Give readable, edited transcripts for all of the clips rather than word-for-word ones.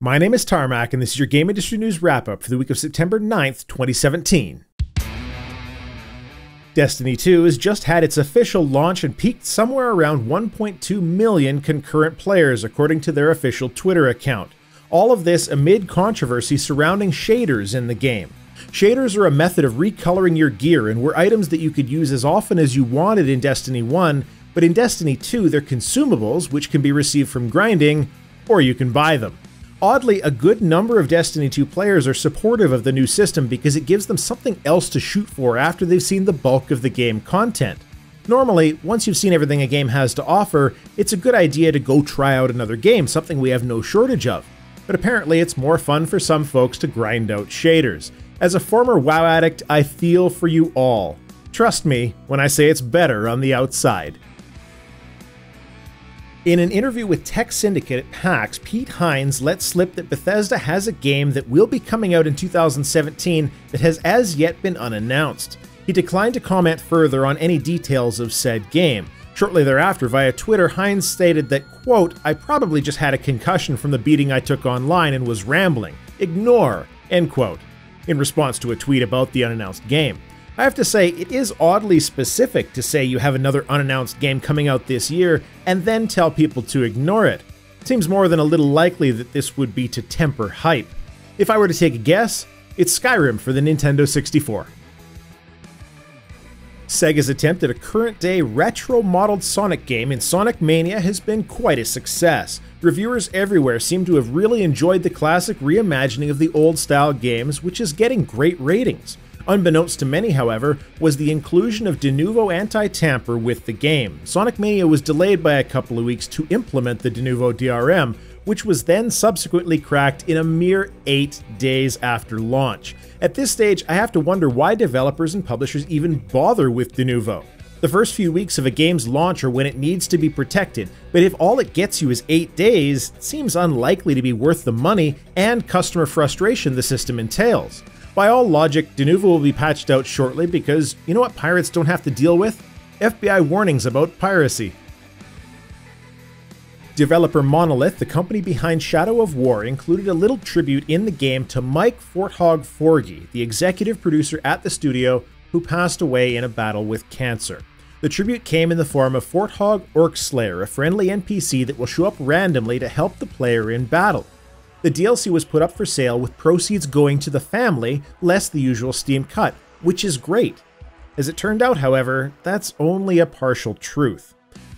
My name is Tarmack, and this is your Game Industry News Wrap-Up for the week of September 9th, 2017. Destiny 2 has just had its official launch and peaked somewhere around 1.2 million concurrent players, according to their official Twitter account. All of this amid controversy surrounding shaders in the game. Shaders are a method of recoloring your gear and were items that you could use as often as you wanted in Destiny 1, but in Destiny 2 they're consumables which can be received from grinding, or you can buy them. Oddly, a good number of Destiny 2 players are supportive of the new system because it gives them something else to shoot for after they've seen the bulk of the game content. Normally, once you've seen everything a game has to offer, it's a good idea to go try out another game, something we have no shortage of. But apparently it's more fun for some folks to grind out shaders. As a former WoW addict, I feel for you all. Trust me when I say it's better on the outside. In an interview with Tech Syndicate at PAX, Pete Hines let slip that Bethesda has a game that will be coming out in 2017 that has as yet been unannounced. He declined to comment further on any details of said game. Shortly thereafter, via Twitter, Hines stated that, quote, "I probably just had a concussion from the beating I took online and was rambling. Ignore," end quote, in response to a tweet about the unannounced game. I have to say, it is oddly specific to say you have another unannounced game coming out this year and then tell people to ignore it. Seems more than a little likely that this would be to temper hype. If I were to take a guess, it's Skyrim for the Nintendo 64. Sega's attempt at a current-day retro-modeled Sonic game in Sonic Mania has been quite a success. Reviewers everywhere seem to have really enjoyed the classic reimagining of the old-style games, which is getting great ratings. Unbeknownst to many, however, was the inclusion of Denuvo anti-tamper with the game. Sonic Mania was delayed by a couple of weeks to implement the Denuvo DRM, which was then subsequently cracked in a mere 8 days after launch. At this stage, I have to wonder why developers and publishers even bother with Denuvo. The first few weeks of a game's launch are when it needs to be protected, but if all it gets you is 8 days, it seems unlikely to be worth the money and customer frustration the system entails. By all logic, Denuvo will be patched out shortly because, you know what pirates don't have to deal with? FBI warnings about piracy. Developer Monolith, the company behind Shadow of War, included a little tribute in the game to Mike Forthog Forgy, the executive producer at the studio who passed away in a battle with cancer. The tribute came in the form of Forthog Orcslayer, a friendly NPC that will show up randomly to help the player in battle. The DLC was put up for sale with proceeds going to the family, less the usual Steam cut, which is great. As it turned out, however, that's only a partial truth.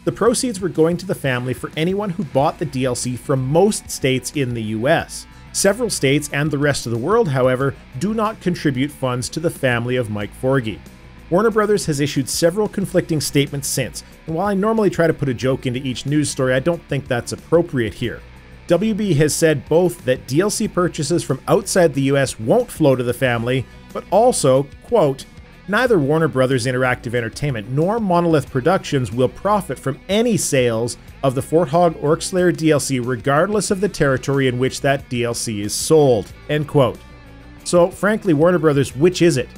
The proceeds were going to the family for anyone who bought the DLC from most states in the US. Several states and the rest of the world, however, do not contribute funds to the family of Mike Forgy. Warner Bros. Has issued several conflicting statements since, and while I normally try to put a joke into each news story, I don't think that's appropriate here. WB has said both that DLC purchases from outside the US won't flow to the family, but also, quote, "Neither Warner Bros. Interactive Entertainment nor Monolith Productions will profit from any sales of the Forthog Orcslayer DLC regardless of the territory in which that DLC is sold," end quote. So, frankly, Warner Bros., which is it?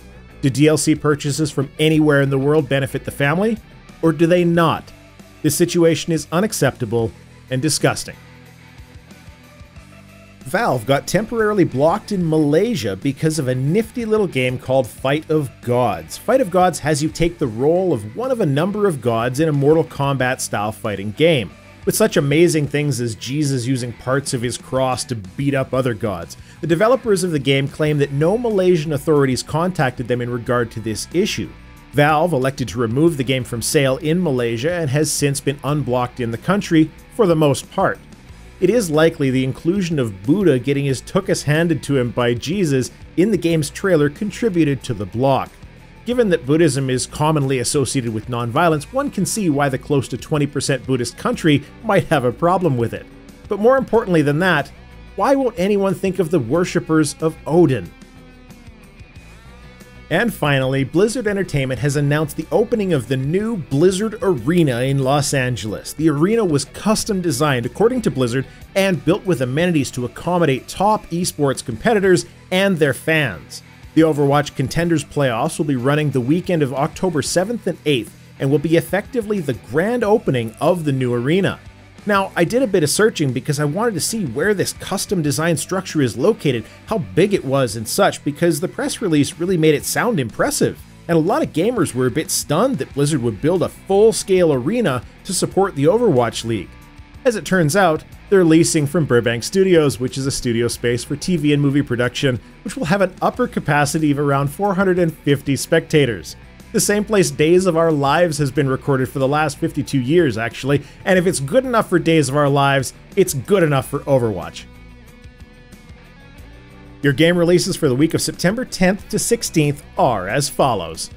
Do DLC purchases from anywhere in the world benefit the family? Or do they not? This situation is unacceptable and disgusting. Valve got temporarily blocked in Malaysia because of a nifty little game called Fight of Gods. Fight of Gods has you take the role of one of a number of gods in a Mortal Kombat style fighting game, with such amazing things as Jesus using parts of his cross to beat up other gods. The developers of the game claim that no Malaysian authorities contacted them in regard to this issue. Valve elected to remove the game from sale in Malaysia and has since been unblocked in the country for the most part. It is likely the inclusion of Buddha getting his tuchus handed to him by Jesus in the game's trailer contributed to the block. Given that Buddhism is commonly associated with nonviolence, one can see why the close to 20% Buddhist country might have a problem with it. But more importantly than that, why won't anyone think of the worshippers of Odin? And finally, Blizzard Entertainment has announced the opening of the new Blizzard Arena in Los Angeles. The arena was custom designed according to Blizzard and built with amenities to accommodate top esports competitors and their fans. The Overwatch Contenders Playoffs will be running the weekend of October 7th and 8th and will be effectively the grand opening of the new arena. Now, I did a bit of searching because I wanted to see where this custom design structure is located, how big it was and such, because the press release really made it sound impressive. And a lot of gamers were a bit stunned that Blizzard would build a full-scale arena to support the Overwatch League. As it turns out, they're leasing from Burbank Studios, which is a studio space for TV and movie production, which will have an upper capacity of around 450 spectators. The same place Days of Our Lives has been recorded for the last 52 years, actually, and if it's good enough for Days of Our Lives, it's good enough for Overwatch. Your game releases for the week of September 10th to 16th are as follows.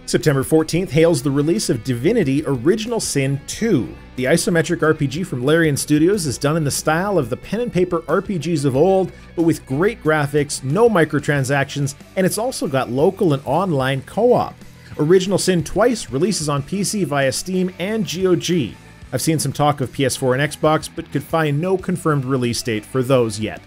September 14th hails the release of Divinity Original Sin 2. The isometric RPG from Larian Studios is done in the style of the pen and paper RPGs of old, but with great graphics, no microtransactions, and it's also got local and online co-op. Original Sin Twice releases on PC via Steam and GOG. I've seen some talk of PS4 and Xbox, but could find no confirmed release date for those yet.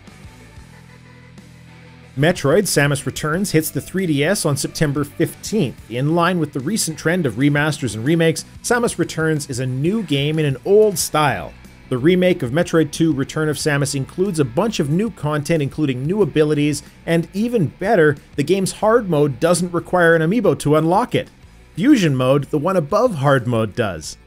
Metroid Samus Returns hits the 3DS on September 15th. In line with the recent trend of remasters and remakes, Samus Returns is a new game in an old style. The remake of Metroid 2 Return of Samus includes a bunch of new content, including new abilities, and even better, the game's hard mode doesn't require an amiibo to unlock it. Fusion mode, the one above hard mode, does.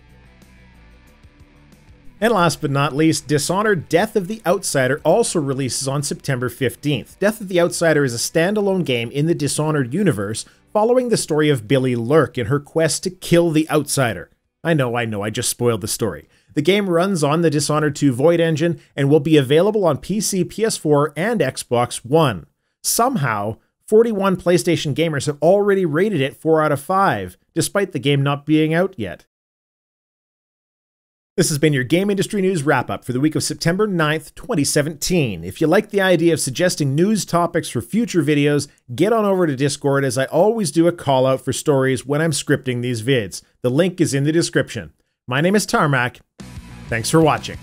And last but not least, Dishonored Death of the Outsider also releases on September 15th. Death of the Outsider is a standalone game in the Dishonored universe, following the story of Billy Lurk in her quest to kill the Outsider. I know, I just spoiled the story. The game runs on the Dishonored 2 Void engine and will be available on PC, PS4, and Xbox One. Somehow, 41 PlayStation gamers have already rated it 4 out of 5, despite the game not being out yet. This has been your Game Industry News Wrap-Up for the week of September 9th, 2017. If you like the idea of suggesting news topics for future videos, get on over to Discord, as I always do a call-out for stories when I'm scripting these vids. The link is in the description. My name is Tarmack. Thanks for watching.